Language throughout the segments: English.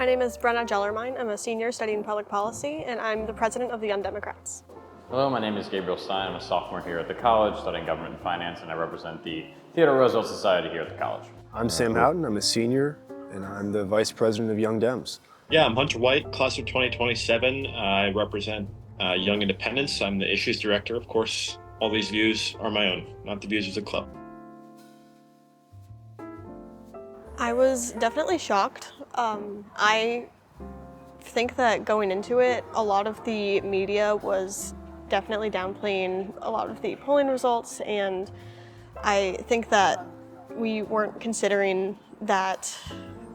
My name is Brenna Jellermine. I'm a senior studying public policy, and I'm the president of the Young Democrats. Hello, my name is Gabriel Stein. I'm a sophomore here at the college studying government and finance, and I represent the Theodore Roosevelt Society here at the college. I'm Sam Houghton. I'm a senior, and I'm the vice president of Young Dems. Yeah, I'm Hunter White, class of 2027. I represent Young Independents. I'm the issues director. Of course, all these views are my own, not the views of the club. I was definitely shocked. I think that going into it, a lot of the media was definitely downplaying a lot of the polling results, and I think that we weren't considering that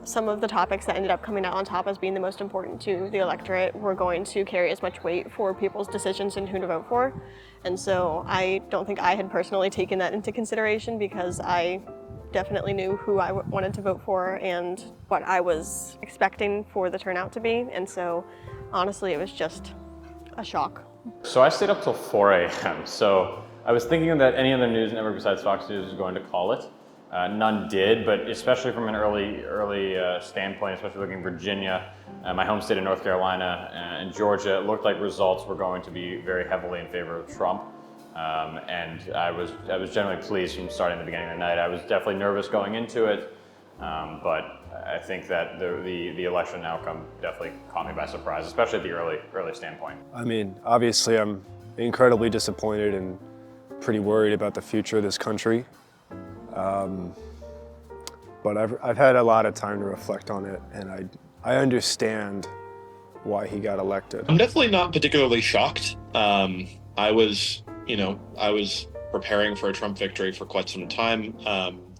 some of the topics that ended up coming out on top as being the most important to the electorate were going to carry as much weight for people's decisions and who to vote for. And so I don't think I had personally taken that into consideration because I definitely knew who I wanted to vote for and what I was expecting for the turnout to be. And so honestly, it was just a shock. So I stayed up till 4 a.m. So I was thinking that any other news network besides Fox News was going to call it. None did, but especially from an early standpoint, especially looking at Virginia, my home state of North Carolina, and Georgia, it looked like results were going to be very heavily in favor of Trump. And I was generally pleased from starting the beginning of the night. I was definitely nervous going into it, but I think that the election outcome definitely caught me by surprise, especially at the early standpoint. I mean, obviously I'm incredibly disappointed and pretty worried about the future of this country. But I've had a lot of time to reflect on it, and I understand why he got elected. I'm definitely not particularly shocked. I was preparing for a Trump victory for quite some time.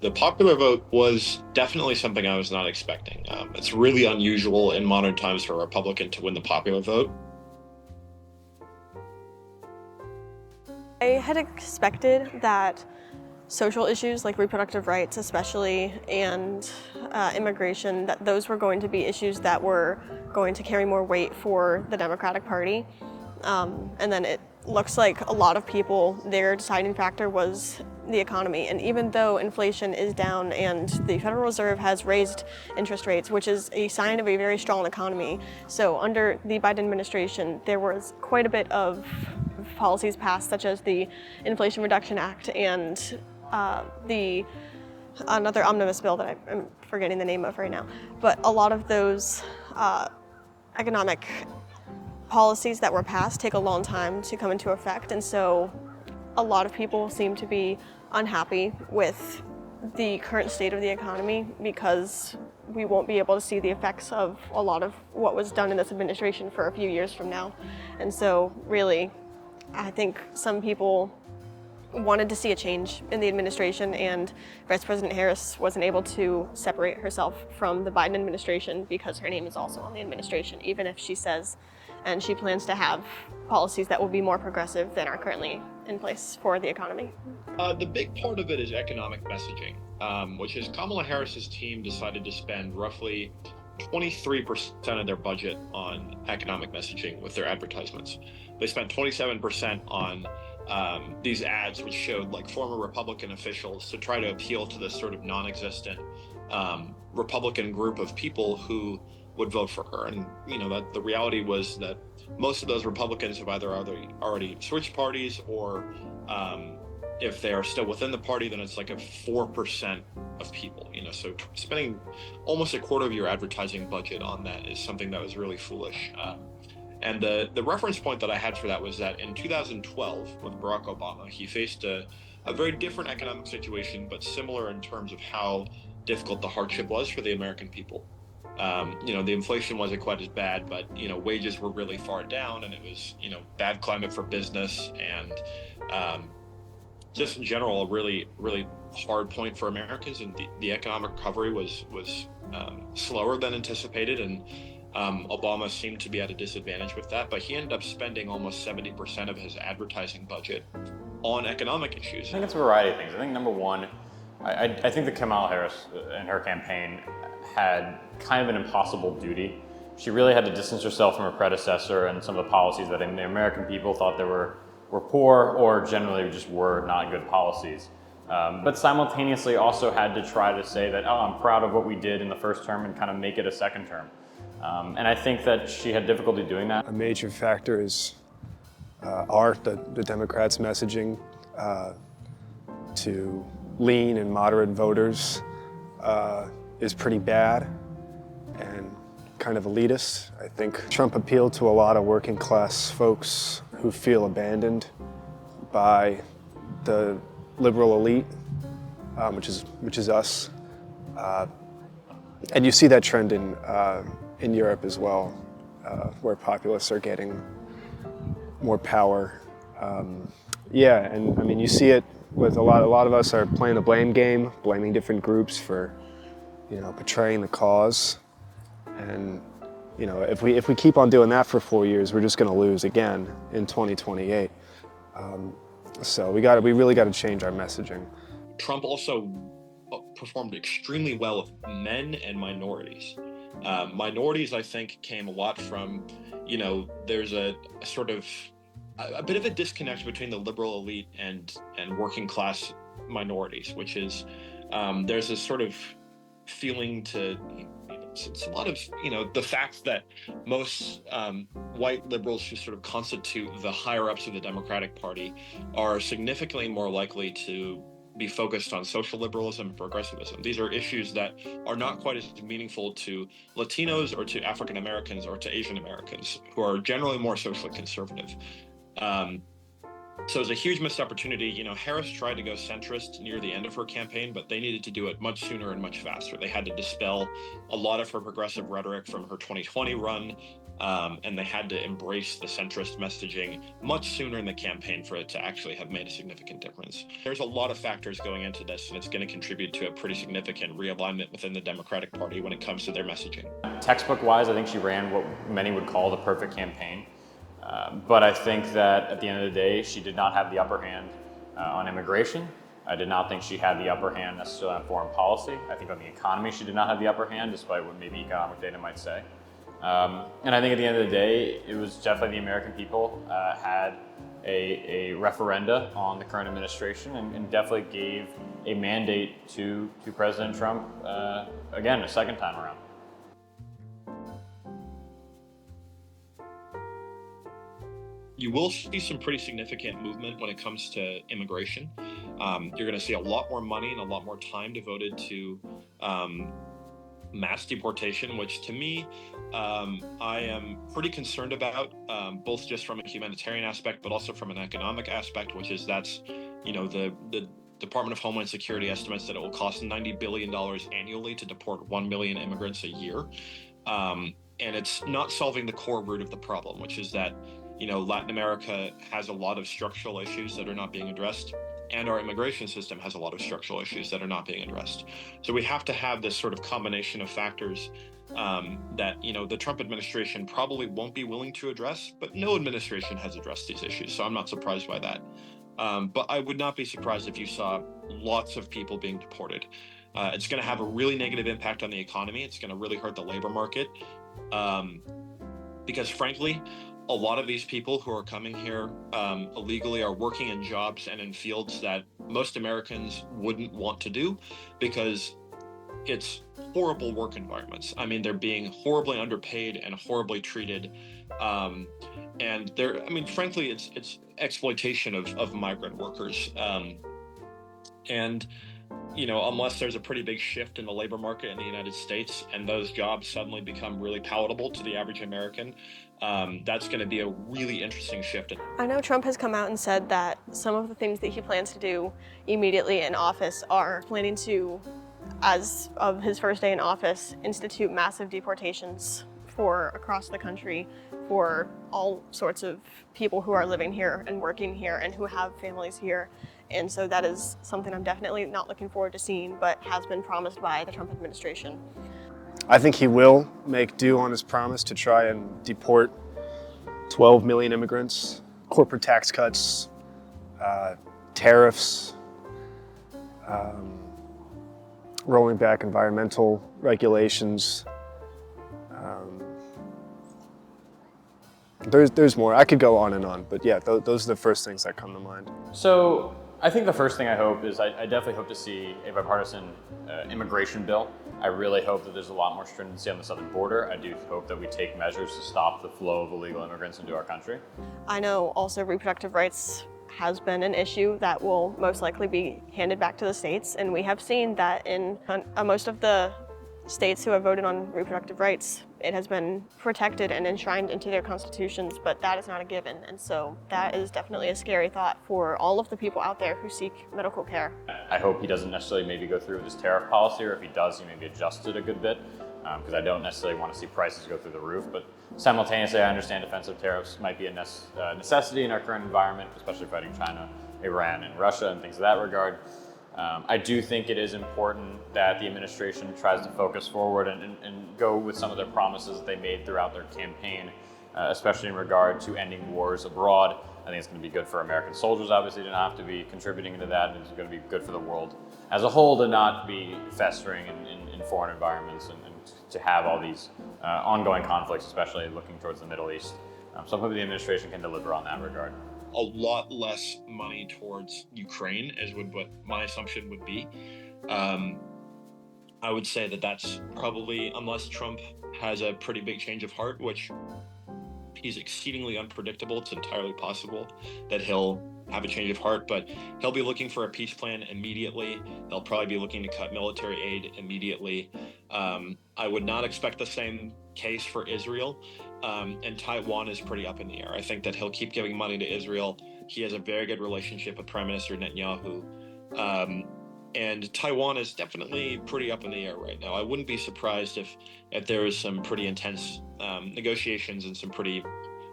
The popular vote was definitely something I was not expecting. It's really unusual in modern times for a Republican to win the popular vote. I had expected that social issues like reproductive rights especially and immigration, that those were going to be issues that were going to carry more weight for the Democratic Party. And then it looks like a lot of people, their deciding factor was the economy. And even though inflation is down and the Federal Reserve has raised interest rates, which is a sign of a very strong economy, so under the Biden administration, there was quite a bit of policies passed, such as the Inflation Reduction Act and another omnibus bill that I'm forgetting the name of right now. But a lot of those economic policies that were passed take a long time to come into effect, and so a lot of people seem to be unhappy with the current state of the economy because we won't be able to see the effects of a lot of what was done in this administration for a few years from now. And so really, I think some people wanted to see a change in the administration, and Vice President Harris wasn't able to separate herself from the Biden administration because her name is also on the administration, even if she says and she plans to have policies that will be more progressive than are currently in place for the economy. The big part of it is economic messaging, which is Kamala Harris's team decided to spend roughly 23% of their budget on economic messaging with their advertisements. They spent 27% on these ads, which showed like former Republican officials to try to appeal to this sort of non-existent Republican group of people who would vote for her. And that the reality was that most of those Republicans have either already switched parties, or if they are still within the party, then it's like a 4% of people. So spending almost a quarter of your advertising budget on that is something that was really foolish. And the reference point that I had for that was that in 2012, with Barack Obama, he faced a very different economic situation, but similar in terms of how difficult the hardship was for the American people. The inflation wasn't quite as bad, but, wages were really far down, and it was, bad climate for business, and just in general, a really, really hard point for Americans. And the economic recovery was slower than anticipated, and Obama seemed to be at a disadvantage with that, but he ended up spending almost 70% of his advertising budget on economic issues. I think it's a variety of things. I think number one, I think that Kamala Harris and her campaign had kind of an impossible duty. She really had to distance herself from her predecessor and some of the policies that the American people thought they were poor or generally just were not good policies. But simultaneously also had to try to say that, I'm proud of what we did in the first term and kind of make it a second term. And I think that she had difficulty doing that. A major factor is the Democrats' messaging to lean and moderate voters is pretty bad and kind of elitist. I think Trump appealed to a lot of working class folks who feel abandoned by the liberal elite, which is us. And you see that trend in Europe as well, where populists are getting more power. Yeah, and I mean, you see it with a lot of us are playing the blame game, blaming different groups for, betraying the cause. And, if we keep on doing that for 4 years, we're just going to lose again in 2028. So we really got to change our messaging. Trump also performed extremely well with men and minorities. Minorities, I think, came a lot from, there's a sort of a bit of a disconnect between the liberal elite and working class minorities, which is there's a sort of feeling to. It's a lot of, the fact that most white liberals who sort of constitute the higher ups of the Democratic Party are significantly more likely to be focused on social liberalism and progressivism. These are issues that are not quite as meaningful to Latinos or to African Americans or to Asian Americans, who are generally more socially conservative. So it's a huge missed opportunity. Harris tried to go centrist near the end of her campaign, but they needed to do it much sooner and much faster. They had to dispel a lot of her progressive rhetoric from her 2020 run, and they had to embrace the centrist messaging much sooner in the campaign for it to actually have made a significant difference. There's a lot of factors going into this, and it's going to contribute to a pretty significant realignment within the Democratic Party when it comes to their messaging. Textbook-wise, I think she ran what many would call the perfect campaign. But I think that at the end of the day, she did not have the upper hand on immigration. I did not think she had the upper hand necessarily on foreign policy. I think on the economy, she did not have the upper hand, despite what maybe economic data might say. And I think at the end of the day, it was definitely the American people had a referenda on the current administration and definitely gave a mandate to President Trump, again, a second time around. You will see some pretty significant movement when it comes to immigration. You're going to see a lot more money and a lot more time devoted to mass deportation, which to me, I am pretty concerned about, both just from a humanitarian aspect, but also from an economic aspect, which is the Department of Homeland Security estimates that it will cost $90 billion annually to deport 1 million immigrants a year. And it's not solving the core root of the problem, which is that Latin America has a lot of structural issues that are not being addressed, and our immigration system has a lot of structural issues that are not being addressed. So we have to have this sort of combination of factors that the Trump administration probably won't be willing to address, but no administration has addressed these issues, so I'm not surprised by that. But I would not be surprised if you saw lots of people being deported. It's going to have a really negative impact on the economy. It's going to really hurt the labor market, because frankly, a lot of these people who are coming here illegally are working in jobs and in fields that most Americans wouldn't want to do, because it's horrible work environments. I mean, they're being horribly underpaid and horribly treated. And frankly, it's exploitation of migrant workers. And unless there's a pretty big shift in the labor market in the United States and those jobs suddenly become really palatable to the average American, that's going to be a really interesting shift. I know Trump has come out and said that some of the things that he plans to do immediately in office are planning to, as of his first day in office, institute massive deportations for across the country for all sorts of people who are living here and working here and who have families here. And so that is something I'm definitely not looking forward to seeing, but has been promised by the Trump administration. I think he will make due on his promise to try and deport 12 million immigrants, corporate tax cuts, tariffs, rolling back environmental regulations. There's more. I could go on and on, but yeah, those are the first things that come to mind. So I think the first thing I hope is I definitely hope to see a bipartisan immigration bill. I really hope that there's a lot more stringency on the southern border. I do hope that we take measures to stop the flow of illegal immigrants into our country. I know also reproductive rights has been an issue that will most likely be handed back to the states, and we have seen that in most of the states who have voted on reproductive rights, it has been protected and enshrined into their constitutions, but that is not a given. And so that is definitely a scary thought for all of the people out there who seek medical care. I hope he doesn't necessarily maybe go through with his tariff policy, or if he does, he maybe adjusts it a good bit, because I don't necessarily want to see prices go through the roof. But simultaneously, I understand defensive tariffs might be a necessity in our current environment, especially fighting China, Iran, and Russia, and things of that regard. I do think it is important that the administration tries to focus forward and go with some of their promises that they made throughout their campaign, especially in regard to ending wars abroad. I think it's going to be good for American soldiers, obviously, to not have to be contributing into that, and it's going to be good for the world as a whole to not be festering in foreign environments and to have all these ongoing conflicts, especially looking towards the Middle East. So I'm hoping the administration can deliver on that regard. A lot less money towards Ukraine, as would what my assumption would be. I would say that that's probably, unless Trump has a pretty big change of heart, which he's exceedingly unpredictable, it's entirely possible that he'll have a change of heart, but he'll be looking for a peace plan immediately. They'll probably be looking to cut military aid immediately. I would not expect the same case for Israel. And Taiwan is pretty up in the air. I think that he'll keep giving money to Israel. He has a very good relationship with Prime Minister Netanyahu. And Taiwan is definitely pretty up in the air right now. I wouldn't be surprised if there was some pretty intense negotiations and some pretty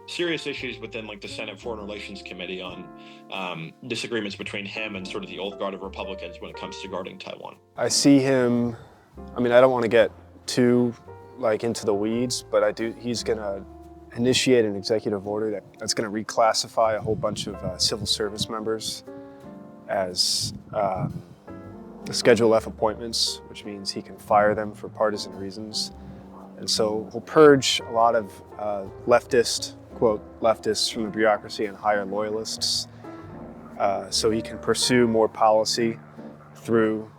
serious issues within like the Senate Foreign Relations Committee on disagreements between him and sort of the old guard of Republicans when it comes to guarding Taiwan. I see him, I don't want to get too into the weeds, but he's gonna initiate an executive order that's gonna reclassify a whole bunch of civil service members as Schedule F appointments, which means he can fire them for partisan reasons. And so he'll purge a lot of quote, leftists from the bureaucracy and hire loyalists, so he can pursue more policy through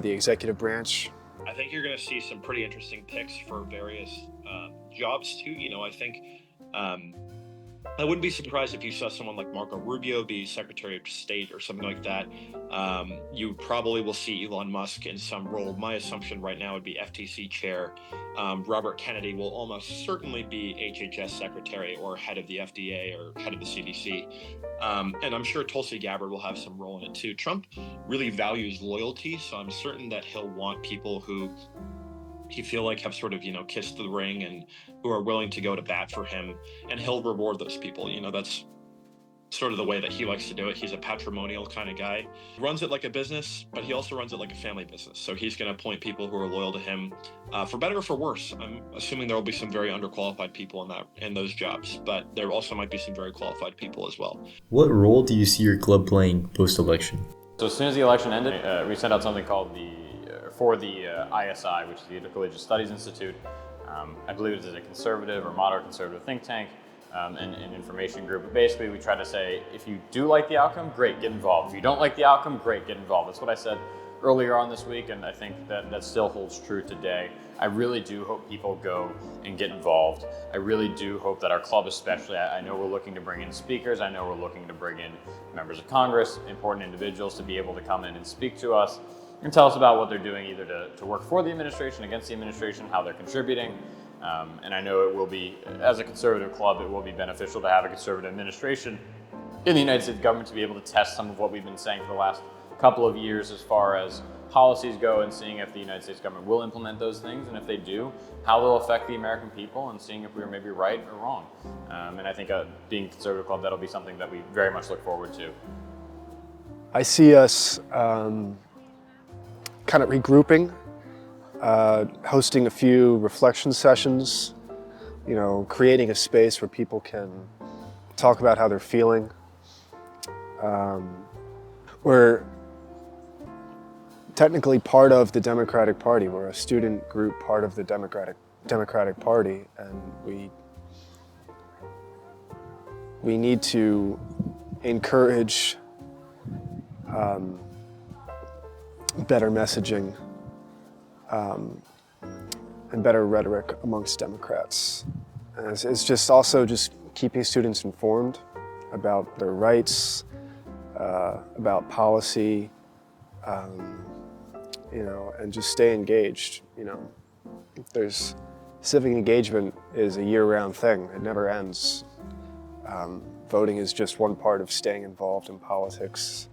the executive branch. I think you're going to see some pretty interesting picks for various jobs too. I think I wouldn't be surprised if you saw someone like Marco Rubio be Secretary of State or something like that. You probably will see Elon Musk in some role. My assumption right now would be FTC chair. Robert Kennedy will almost certainly be HHS secretary or head of the FDA or head of the CDC. And I'm sure Tulsi Gabbard will have some role in it too. Trump really values loyalty, so I'm certain that he'll want people who he feel like have sort of, kissed the ring and who are willing to go to bat for him, and he'll reward those people. That's sort of the way that he likes to do it. He's a patrimonial kind of guy. He runs it like a business, but he also runs it like a family business. So he's going to appoint people who are loyal to him, for better or for worse. I'm assuming there will be some very underqualified people in those jobs, but there also might be some very qualified people as well. What role do you see your club playing post-election? So as soon as the election ended, we sent out something called the ISI, which is the Intercollegiate Studies Institute. I believe it is a conservative or moderate conservative think tank and information group. But basically, we try to say, if you do like the outcome, great, get involved. If you don't like the outcome, great, get involved. That's what I said earlier on this week, and I think that still holds true today. I really do hope people go and get involved. I really do hope that our club especially, I know we're looking to bring in speakers, I know we're looking to bring in members of Congress, important individuals to be able to come in and speak to us and tell us about what they're doing, either to work for the administration, against the administration, how they're contributing. And I know it will be, as a conservative club, it will be beneficial to have a conservative administration in the United States government to be able to test some of what we've been saying for the last couple of years as far as policies go, and seeing if the United States government will implement those things, and if they do, how they'll affect the American people, and seeing if we were maybe right or wrong. And I think being a conservative club, that'll be something that we very much look forward to. I see us kind of regrouping, hosting a few reflection sessions, creating a space where people can talk about how they're feeling. We're technically part of the Democratic Party. We're a student group part of the Democratic Party, and we need to encourage better messaging, and better rhetoric amongst Democrats. And it's just also just keeping students informed about their rights, about policy, and just stay engaged. There's civic engagement is a year-round thing. It never ends. Voting is just one part of staying involved in politics.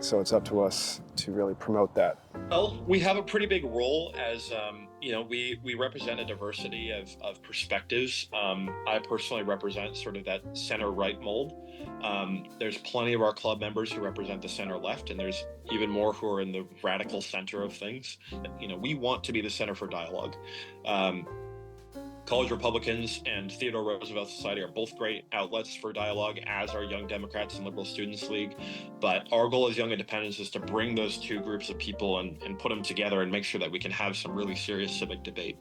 So it's up to us to really promote that. Well, we have a pretty big role as, we represent a diversity of perspectives. I personally represent sort of that center-right mold. There's plenty of our club members who represent the center-left, and there's even more who are in the radical center of things. We want to be the center for dialogue. College Republicans and Theodore Roosevelt Society are both great outlets for dialogue, as are Young Democrats and Liberal Students League. But our goal as Young Independents is to bring those two groups of people and put them together and make sure that we can have some really serious civic debate.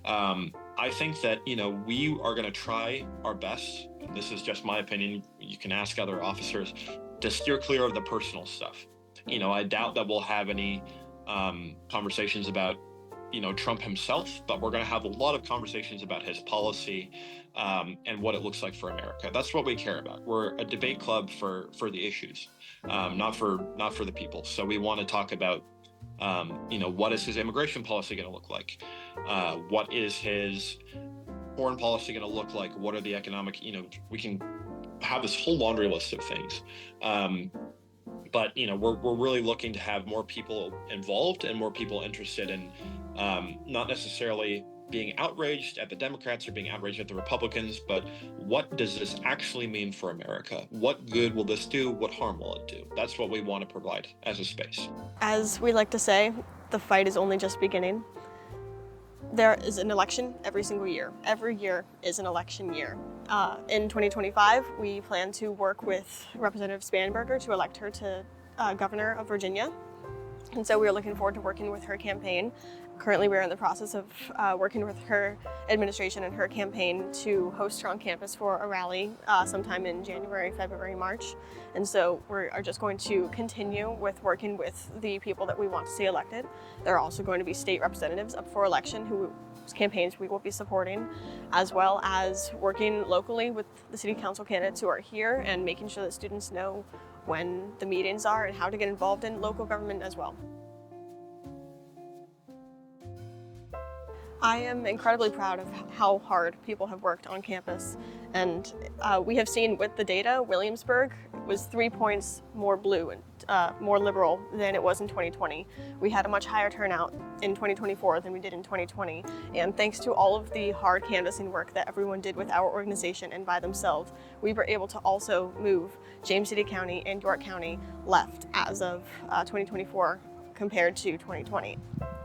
I think that, we are going to try our best. This is just my opinion. You can ask other officers to steer clear of the personal stuff. I doubt that we'll have any conversations about Trump himself, but we're going to have a lot of conversations about his policy and what it looks like for America. That's what we care about. We're a debate club for the issues, not for the people. So we want to talk about, what is his immigration policy going to look like? What is his foreign policy going to look like? What are the economic? We can have this whole laundry list of things. But we're really looking to have more people involved and more people interested in not necessarily being outraged at the Democrats or being outraged at the Republicans, but what does this actually mean for America? What good will this do? What harm will it do? That's what we want to provide as a space. As we like to say, the fight is only just beginning. There is an election every single year. Every year is an election year. In 2025, we plan to work with Representative Spanberger to elect her to governor of Virginia. And so we are looking forward to working with her campaign. Currently, we're in the process of working with her administration and her campaign to host her on campus for a rally sometime in January, February, March. And so we are just going to continue with working with the people that we want to see elected. There are also going to be state representatives up for election whose campaigns we will be supporting, as well as working locally with the city council candidates who are here and making sure that students know when the meetings are and how to get involved in local government as well. I am incredibly proud of how hard people have worked on campus, and we have seen with the data, Williamsburg was 3 points more blue and more liberal than it was in 2020. We had a much higher turnout in 2024 than we did in 2020, and thanks to all of the hard canvassing work that everyone did with our organization and by themselves, we were able to also move James City County and York County left as of 2024 compared to 2020.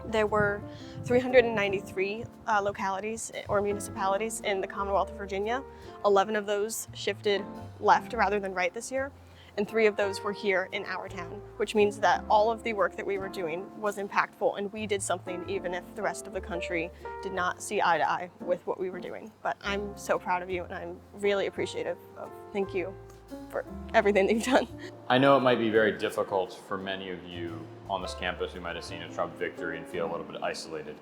There were 393 localities or municipalities in the Commonwealth of Virginia. 11 of those shifted left rather than right this year, and 3 of those were here in our town, which means that all of the work that we were doing was impactful, and we did something even if the rest of the country did not see eye to eye with what we were doing. But I'm so proud of you, and I'm really appreciative of thank you for everything that you've done. I know it might be very difficult for many of you on this campus who might have seen a Trump victory and feel a little bit isolated.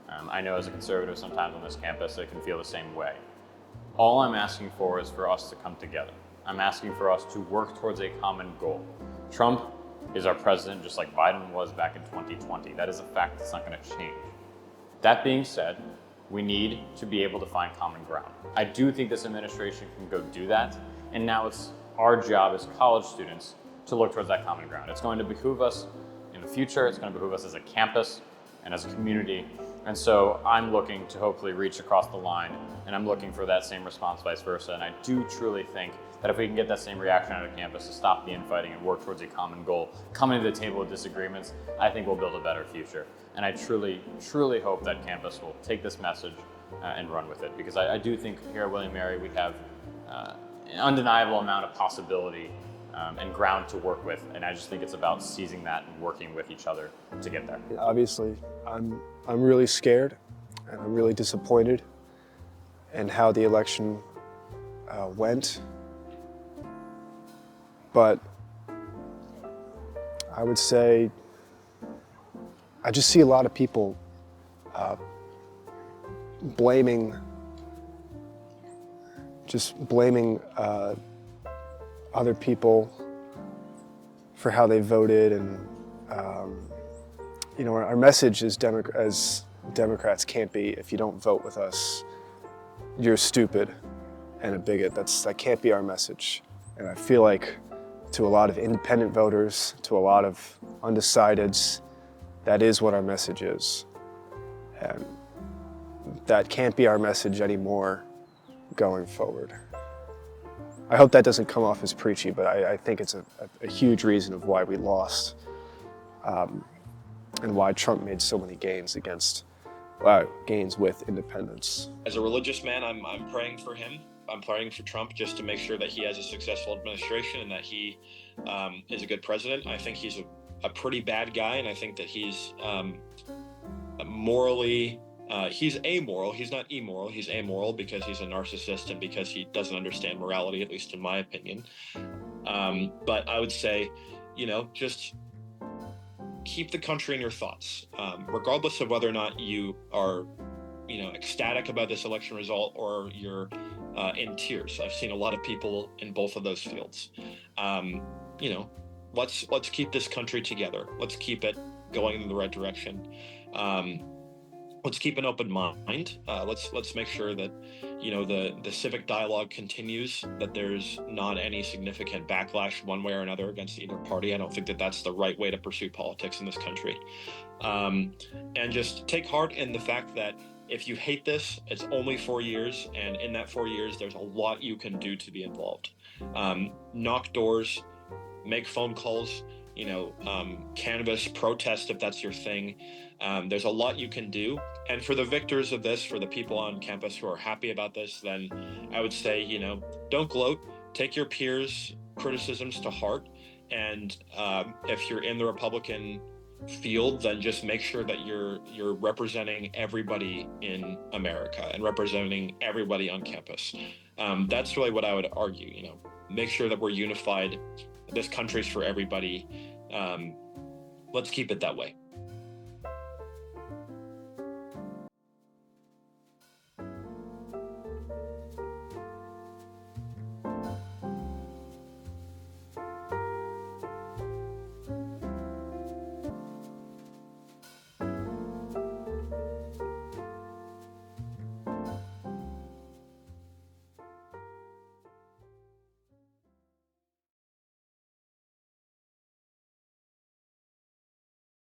I know as a conservative sometimes on this campus I can feel the same way. All I'm asking for is for us to come together. I'm asking for us to work towards a common goal. Trump is our president just like Biden was back in 2020. That is a fact that's not going to change. That being said, we need to be able to find common ground. I do think this administration can go do that, and now it's our job as college students to look towards that common ground. It's going to behoove us in the future, it's going to behoove us as a campus and as a community. And so I'm looking to hopefully reach across the line, and I'm looking for that same response vice versa. And I do truly think that if we can get that same reaction out of campus to stop the infighting and work towards a common goal, coming to the table with disagreements, I think we'll build a better future. And I truly, truly hope that campus will take this message and run with it, because I do think here at William & Mary we have an undeniable amount of possibility and ground to work with, and I just think it's about seizing that and working with each other to get there. Obviously, I'm really scared, and I'm really disappointed in how the election went. But I would say I just see a lot of people blaming other people for how they voted, and our message as Democrats can't be, if you don't vote with us, you're stupid and a bigot. That can't be our message. And I feel like to a lot of independent voters, to a lot of undecideds, that is what our message is. And that can't be our message anymore going forward. I hope that doesn't come off as preachy, but I think it's a huge reason of why we lost, and why Trump made so many gains with independents. As a religious man, I'm praying for him. I'm praying for Trump just to make sure that he has a successful administration and that he is a good president. I think he's a pretty bad guy, and I think that he's morally, he's amoral. He's not immoral. He's amoral because he's a narcissist and because he doesn't understand morality, at least in my opinion. But I would say, just keep the country in your thoughts, regardless of whether or not you are, ecstatic about this election result or you're in tears. I've seen a lot of people in both of those fields. Let's keep this country together. Let's keep it going in the right direction. Let's keep an open mind. Let's make sure that the civic dialogue continues, that there's not any significant backlash one way or another against either party. I don't think that that's the right way to pursue politics in this country. And just take heart in the fact that if you hate this, it's only 4 years, and in that 4 years, there's a lot you can do to be involved. Knock doors, make phone calls, canvass, protest if that's your thing. There's a lot you can do. And for the victors of this, for the people on campus who are happy about this, then I would say, don't gloat, take your peers' criticisms to heart. And if you're in the Republican field, then just make sure that you're representing everybody in America and representing everybody on campus. That's really what I would argue, make sure that we're unified. This country's for everybody. Let's keep it that way.